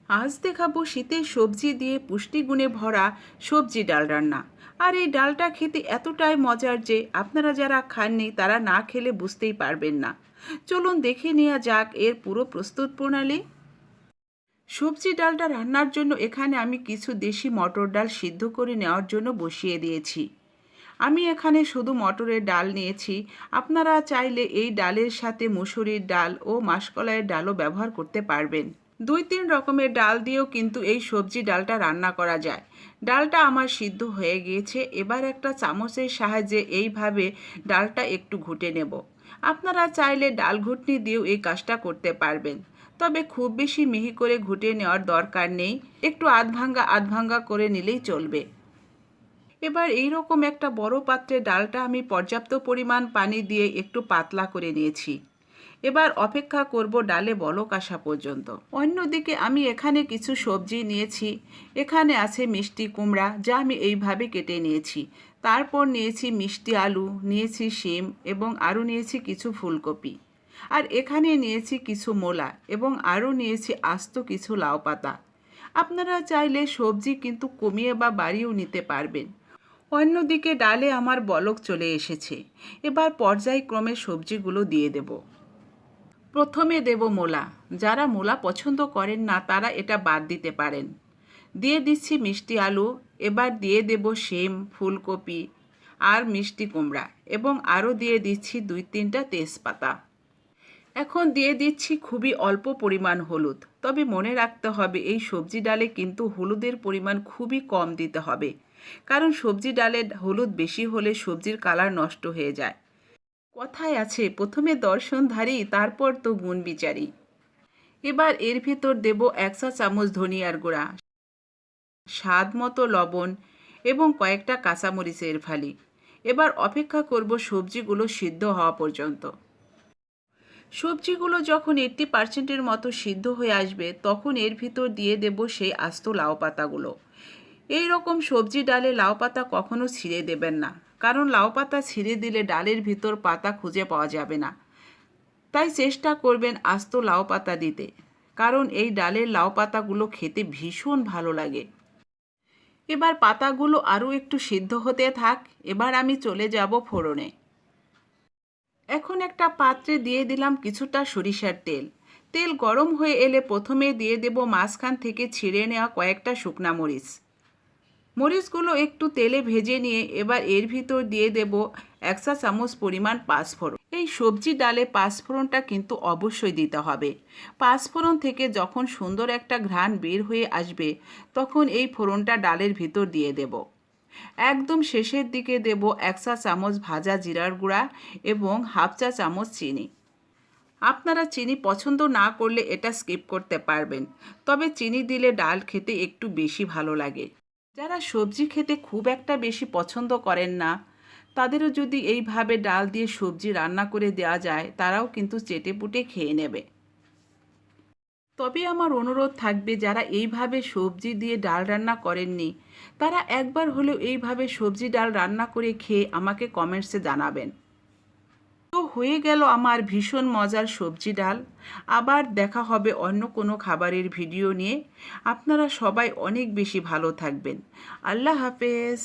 আজ দেখাবো শীতের সবজি দিয়ে পুষ্টিগুণে ভরা সবজি ডাল রান্না। আর এই ডালটা খেতে এতটাই মজার যে আপনারা যারা খাননি তারা না খেলে বুঝতেই পারবেন না। চলুন দেখে নেওয়া যাক এর পুরো প্রস্তুত প্রণালী। সবজি ডালটা রান্নার জন্য এখানে আমি কিছু দেশি মটর ডাল সিদ্ধ করে নেওয়ার জন্য বসিয়ে দিয়েছি। আমি এখানে শুধু মটরের ডাল নিয়েছি। আপনারা চাইলে এই ডালের সাথে মুসুরির ডাল ও মাসকলাইয়ের ডালও ব্যবহার করতে পারবেন। 2-3 রকমের ডাল দিয়েও কিন্তু এই সবজি ডালটা রান্না করা যায়। ডালটা আমার সিদ্ধ হয়ে গিয়েছে। এবার একটা চামচের সাহায্যে এইভাবে ডালটা একটু ঘুটে নেব। আপনারা চাইলে ডাল ঘুটনি দিয়েও এই কাজটা করতে পারবেন, তবে খুব বেশি মিহি করে ঘুটে নেওয়ার দরকার নেই। একটু আধ ভাঙ্গা করে নিলেই চলবে। এবার এই রকম একটা বড় পাত্রে ডালটা আমি পর্যাপ্ত পরিমাণ পানি দিয়ে একটু পাতলা করে নিয়েছি। এবার অপেক্ষা করব ডালে বলক আসা পর্যন্ত। অন্যদিকে আমি এখানে কিছু সবজি নিয়েছি। এখানে আছে মিষ্টি কুমড়া, যা আমি এইভাবে কেটে নিয়েছি। তারপর নিয়েছি মিষ্টি আলু, নিয়েছি শিম এবং আরও নিয়েছি কিছু ফুলকপি। আর এখানে নিয়েছি কিছু মূলা এবং আরও নিয়েছি আস্ত কিছু লাউ পাতা। আপনারা চাইলে সবজি কিন্তু কমিয়ে বা বাড়িয়েও নিতে পারবেন। অন্যদিকে ডালে আমার বলক চলে এসেছে। এবার পর্যায়ক্রমে সবজিগুলো দিয়ে দেব। প্রথমে দেব মূলা। যারা মূলা পছন্দ করেন না তারা এটা বাদ দিতে পারেন। দিয়ে দিচ্ছি মিষ্টি আলু। এবার দিয়ে দেব শিম, ফুলকপি আর মিষ্টি কুমড়া এবং আরও দিয়ে দিচ্ছি 2-3টা তেজপাতা। এখন দিয়ে দিচ্ছি খুবই অল্প পরিমাণ হলুদ। তবে মনে রাখতে হবে এই সবজি ডালে কিন্তু হলুদের পরিমাণ খুবই কম দিতে হবে, কারণ সবজি ডালে হলুদ বেশি হলে সবজির কালার নষ্ট হয়ে যায়। কথায় আছে, প্রথমে দর্শনধারী তারপর তো গুণ বিচারী। এবার এর ভেতর দেব 1 চা চামচ ধনিয়ার গুঁড়া, স্বাদ মতো লবণ এবং কয়েকটা কাঁচামরিচের ফালি। এবার অপেক্ষা করব সবজিগুলো সিদ্ধ হওয়া পর্যন্ত। সবজিগুলো যখন 80%-এর মতো সিদ্ধ হয়ে আসবে তখন এর ভিতর দিয়ে দেব সেই আস্ত লাউ পাতাগুলো। এই রকম সবজি ডালে লাউ পাতা কখনো ছিঁড়ে দেবেন না, কারণ লাউ পাতা ছিঁড়ে দিলে ডালের ভিতর পাতা খুঁজে পাওয়া যাবে না। তাই চেষ্টা করবেন আস্ত লাউ পাতা দিতে, কারণ এই ডালের লাউ পাতাগুলো খেতে ভীষণ ভালো লাগে। এবার পাতাগুলো আরও একটু সিদ্ধ হতে থাক। এবার আমি চলে যাব ফোড়নে। এখন একটা পাত্রে দিয়ে দিলাম কিছুটা সরিষার তেল। তেল গরম হয়ে এলে প্রথমে দিয়ে দেব মাঝখান থেকে ছিঁড়ে নেওয়া কয়েকটা শুকনা মরিচ। মরিচগুলো একটু তেলে ভেজে নিয়ে এবার এর ভিতর দিয়ে দেব 1 চা চামচ পরিমাণ পাঁচফোড়ন। এই সবজি ডালে পাঁচফোড়নটা কিন্তু অবশ্যই দিতে হবে। পাঁচফোড়ন থেকে যখন সুন্দর একটা ঘ্রাণ বের হয়ে আসবে তখন এই ফোড়নটা ডালের ভিতর দিয়ে দেব। একদম শেষের দিকে দেব 1 চা চামচ ভাজা জিরার গুঁড়া এবং হাফ চা চামচ চিনি। আপনারা চিনি পছন্দ না করলে এটা স্কিপ করতে পারবেন, তবে চিনি দিলে ডাল খেতে একটু বেশি ভালো লাগে। যারা সবজি খেতে খুব একটা বেশি পছন্দ করেন না তাদেরও যদি এইভাবে ডাল দিয়ে সবজি রান্না করে দেওয়া যায় তারাও কিন্তু চেটেপুটে খেয়ে নেবে। তবে আমার অনুরোধ থাকবে, যারা এইভাবে সবজি দিয়ে ডাল রান্না করেননি তারা একবার হলেও এইভাবে সবজি ডাল রান্না করে খেয়ে আমাকে কমেন্টসে জানাবেন। তো হয়ে গেল আমার ভীষণ মজার সবজি ডাল। আবার দেখা হবে অন্য কোনো খাবারের ভিডিও নিয়ে। আপনারা সবাই অনেক বেশি ভালো থাকবেন। আল্লাহ হাফেজ।